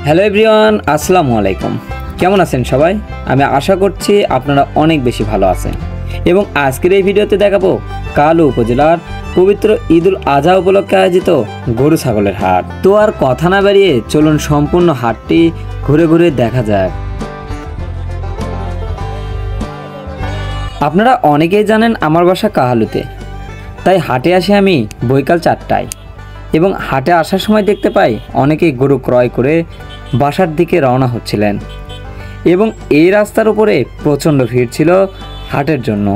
Hello everyone, আসসালামু আলাইকুম। কেমন আছেন সবাই? আমি আশা করছি আপনারা অনেক বেশি ভালো আছেন। এবং আজকের এই ভিডিওতে দেখাবো কালু উপজেলার পবিত্র ঈদুল আজহা উপলক্ষে আয়োজিত গরু ছাগলের হাট। তো আর কথা না বাড়িয়ে চলুন সম্পূর্ণ হাটটি ঘুরে ঘুরে দেখা যাক। আপনারা অনেকেই জানেন আমার বাসা কাহালুতে, তাই হাটে আসি আমি বৈকাল 4টায়। এবং হাটে আসার সময় দেখতে পাই অনেকেই গরু ক্রয় করে বাসার দিকে রওনা হচ্ছিলেন। এবং এই রাস্তার উপরে প্রচণ্ড ভিড় ছিল হাটের জন্য।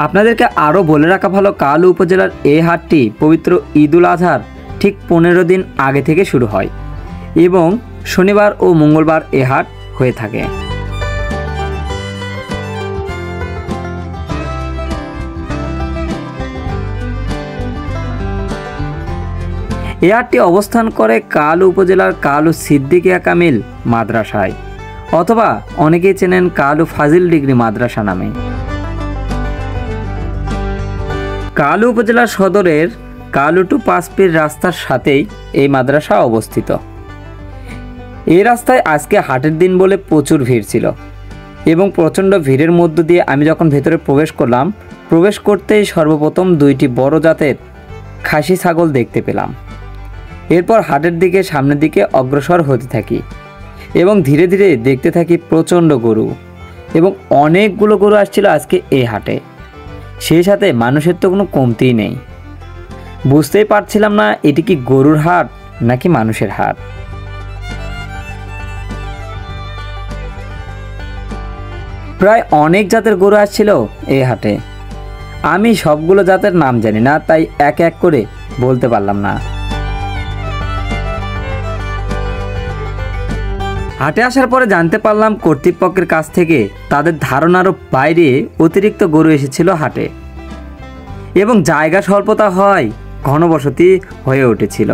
আপনাদেরকে আরও বলে রাখা ভালো, কালু উপজেলার এই হাটটি পবিত্র ঈদুল আজহার ঠিক 15 দিন আগে থেকে শুরু হয় এবং শনিবার ও মঙ্গলবার এ হাট হয়ে থাকে। এই হাটটি অবস্থান করে কালু উপজেলার কালু সিদ্দিকিয়া কামিল মাদ্রাসায়, অথবা অনেকেই চেনেন কালু ফাজিল ডিগ্রি মাদ্রাসা নামে। কালু উপজেলার সদরের কালু টু পাঁচপীর রাস্তার সাথেই এই মাদ্রাসা অবস্থিত। এই রাস্তায় আজকে হাটের দিন বলে প্রচুর ভিড় ছিল এবং প্রচণ্ড ভিড়ের মধ্য দিয়ে আমি যখন ভেতরে প্রবেশ করলাম, প্রবেশ করতেই সর্বপ্রথম 2টি বড় জাতের খাসি ছাগল দেখতে পেলাম। এরপর হাটের দিকে সামনের দিকে অগ্রসর হতে থাকি এবং ধীরে ধীরে দেখতে থাকি প্রচণ্ড গরু এবং অনেকগুলো গরু আসছিল আজকে এই হাটে। সেই সাথে মানুষের তো কোনো কমতিই নেই। বুঝতেই পারছিলাম না এটি কি গরুর হাট নাকি মানুষের হাট। প্রায় অনেক জাতের গরু আসছিল এই হাটে। আমি সবগুলো জাতের নাম জানি না, তাই এক এক করে বলতে পারলাম না। হাটে আসার পরে জানতে পারলাম কর্তৃপক্ষের কাছ থেকে তাদের ধারণারও বাইরে অতিরিক্ত গরু এসেছিল হাটে এবং জায়গা স্বল্পতা হয় ঘনবসতি হয়ে উঠেছিল।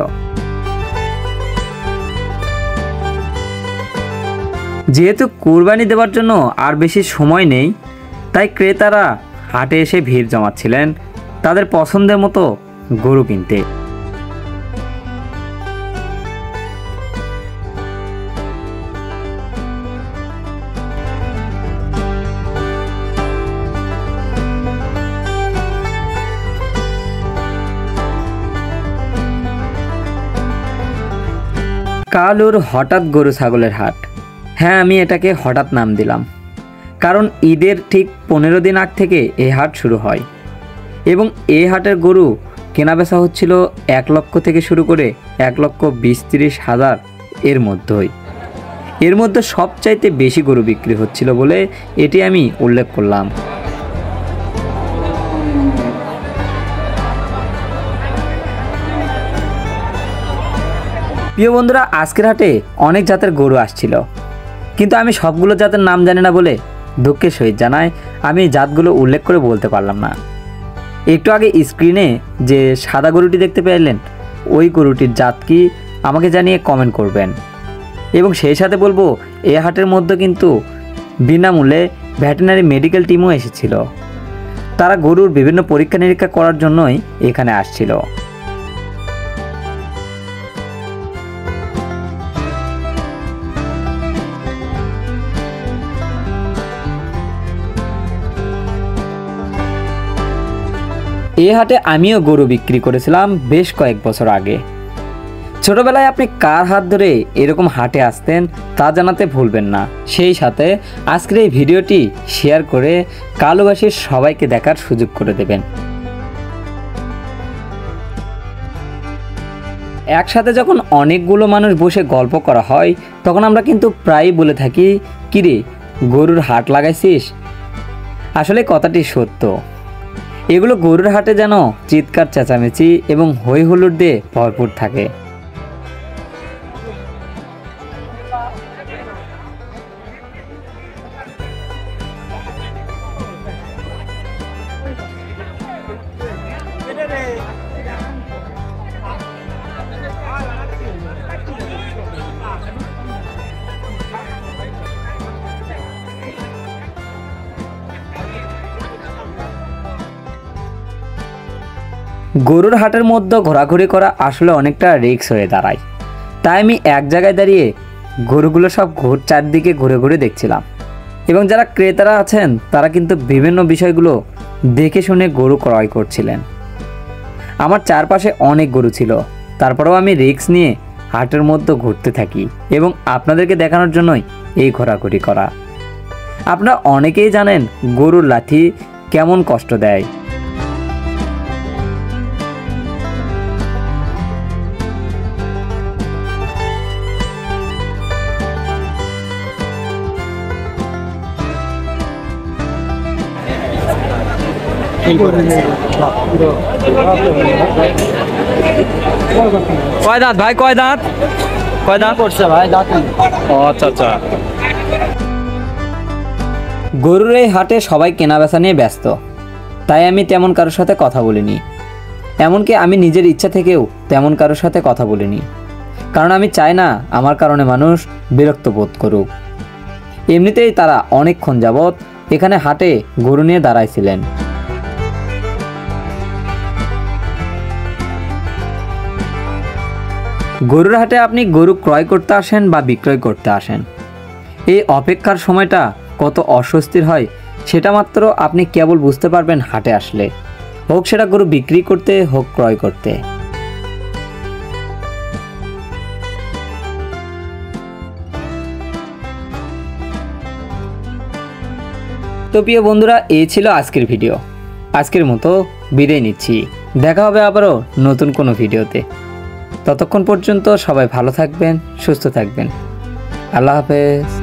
যেহেতু কুরবানি দেওয়ার জন্য আর বেশি সময় নেই, তাই ক্রেতারা হাটে এসে ভিড় জমাচ্ছিলেন তাদের পছন্দের মতো গরু কিনতে। কালুর হঠাৎ গরু ছাগলের হাট। হ্যাঁ, আমি এটাকে হঠাৎ নাম দিলাম, কারণ ঈদের ঠিক 15 দিন আগ থেকে এই হাট শুরু হয় এবং এই হাটের গরু কেনাবেচা হচ্ছিল 1 লক্ষ থেকে শুরু করে 1,20,30,000 এর মধ্যেই। এর মধ্যে সবচাইতে বেশি গরু বিক্রি হচ্ছিল বলে এটি আমি উল্লেখ করলাম। প্রিয় বন্ধুরা, আজকের হাটে অনেক জাতের গরু আসছিল, কিন্তু আমি সবগুলো জাতের নাম জানি না বলে দুঃখের সহিত জানাই আমি জাতগুলো উল্লেখ করে বলতে পারলাম না। একটু আগে স্ক্রিনে যে সাদা গরুটি দেখতে পেলেন, ওই গরুটির জাত কি আমাকে জানিয়ে কমেন্ট করবেন। এবং সেই সাথে বলবো, এই হাটের মধ্যে কিন্তু বিনামূল্যে ভেটেরিনারি মেডিকেল টিমও এসেছিল। তারা গরুর বিভিন্ন পরীক্ষা নিরীক্ষা করার জন্যই এখানে আসছিল। এই হাটে আমিও গরু বিক্রি করেছিলাম বেশ কয়েক বছর আগে। ছোটবেলায় আপনি কার হাত ধরে এরকম হাটে আসতেন তা জানাতে ভুলবেন না। সেই সাথে আজকের এই ভিডিওটি শেয়ার করে কালুবাসীর সবাইকে দেখার সুযোগ করে দেবেন। একসাথে যখন অনেকগুলো মানুষ বসে গল্প করা হয়, তখন আমরা কিন্তু প্রায়ই বলে থাকি, কিরে গরুর হাট লাগাইছিস? আসলে কথাটি সত্য। এগুলো গরুর হাটে যেন চিৎকার চেঁচামেচি এবং হই হুল্লোড় দিয়ে ভরপুর থাকে। গরুর হাটের মধ্যে ঘোরাঘুরি করা আসলে অনেকটা রিস্ক হয়ে দাঁড়ায়, তাই আমি এক জায়গায় দাঁড়িয়ে গরুগুলো সব চারদিকে ঘুরে ঘুরে দেখছিলাম। এবং যারা ক্রেতারা আছেন তারা কিন্তু বিভিন্ন বিষয়গুলো দেখে শুনে গরু ক্রয় করছিলেন। আমার চারপাশে অনেক গরু ছিল, তারপরেও আমি রিস্ক নিয়ে হাটের মধ্যে ঘুরতে থাকি এবং আপনাদেরকে দেখানোর জন্যই এই ঘোরাঘুরি করা। আপনারা অনেকেই জানেন গরুর লাথি কেমন কষ্ট দেয়। কয় দাঁত ভাই, কয় দাঁত করছে ভাই দাঁত আচ্ছা আচ্ছা। গরুর এই হাটে সবাই কেনাবেচা নিয়ে ব্যস্ত, তাই আমি তেমন কারোর সাথে কথা বলিনি। এমনকি আমি নিজের ইচ্ছা থেকেও তেমন কারোর সাথে কথা বলিনি, কারণ আমি চাই না আমার কারণে মানুষ বিরক্ত বোধ করুক। এমনিতেই তারা অনেকক্ষণ যাবৎ এখানে হাটে গরু নিয়ে দাঁড়াইছিলেন। গরুর হাটে আপনি গরু ক্রয় করতে আসেন বা বিক্রয় করতে আসেন, এই অপেক্ষার সময়টা কত অস্বস্তির হয় সেটা মাত্র আপনি কেবল বুঝতে পারবেন হাটে আসলে, হোক সেটা গরু বিক্রি করতে হোক ক্রয় করতে। তো প্রিয় বন্ধুরা, এই ছিল আজকের ভিডিও। আজকের মতো বিদায় নিচ্ছি, দেখা হবে আবারও নতুন কোনো ভিডিওতে। ততক্ষণ পর্যন্ত সবাই ভালো থাকবেন, সুস্থ থাকবেন। আল্লাহ হাফেজ।